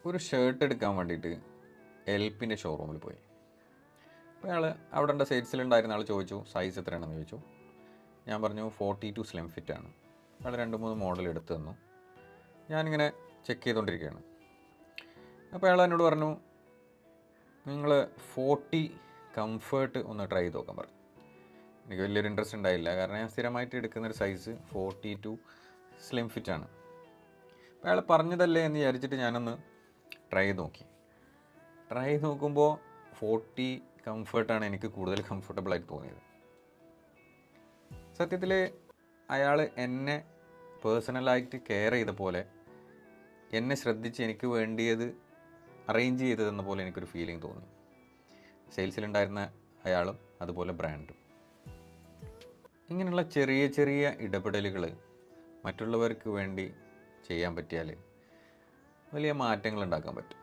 ഒരു ഷർട്ട് എടുക്കാൻ വേണ്ടിയിട്ട് എൽപിൻ്റെ ഷോറൂമിൽ പോയി. അപ്പോൾ അയാൾ അവിടെ ഉണ്ട് സെയിൽസിലുണ്ടായിരുന്ന ആൾ ചോദിച്ചു സൈസ് എത്രയാണെന്ന് ചോദിച്ചു. ഞാൻ പറഞ്ഞു 42 സ്ലിം ഫിറ്റാണ്. അയാൾ 2-3 മോഡൽ എടുത്തു തന്നു. ഞാനിങ്ങനെ ചെക്ക് ചെയ്തുകൊണ്ടിരിക്കുകയാണ്. അപ്പോൾ അയാൾ എന്നോട് പറഞ്ഞു നിങ്ങൾ 40 കംഫേർട്ട് ഒന്ന് ട്രൈ ചെയ്ത് നോക്കാൻ പറഞ്ഞു. എനിക്ക് വലിയൊരു ഇൻട്രസ്റ്റ് ഉണ്ടായില്ല, കാരണം ഞാൻ സ്ഥിരമായിട്ട് എടുക്കുന്നൊരു സൈസ് 42 സ്ലിം ഫിറ്റാണ്. അപ്പോൾ അയാൾ പറഞ്ഞതല്ലേ എന്ന് വിചാരിച്ചിട്ട് ഞാനൊന്ന് ട്രൈ ചെയ്ത് നോക്കി. ട്രൈ ചെയ്ത് നോക്കുമ്പോൾ 40 കംഫേർട്ടാണ് എനിക്ക് കൂടുതൽ കംഫർട്ടബിളായിട്ട് തോന്നിയത്. സത്യത്തിൽ അയാൾ എന്നെ പേഴ്സണലായിട്ട് കെയർ ചെയ്ത പോലെ, എന്നെ ശ്രദ്ധിച്ച് എനിക്ക് വേണ്ടിയത് അറേഞ്ച് ചെയ്തതെന്ന പോലെ എനിക്കൊരു ഫീലിംഗ് തോന്നി. സെയിൽസിലുണ്ടായിരുന്ന അയാളും അതുപോലെ ബ്രാൻഡും. ഇങ്ങനെയുള്ള ചെറിയ ചെറിയ ഇടപെടലുകൾ മറ്റുള്ളവർക്ക് വേണ്ടി ചെയ്യാൻ പറ്റിയാൽ വലിയ മാറ്റങ്ങൾ ഉണ്ടാക്കാൻ പറ്റും.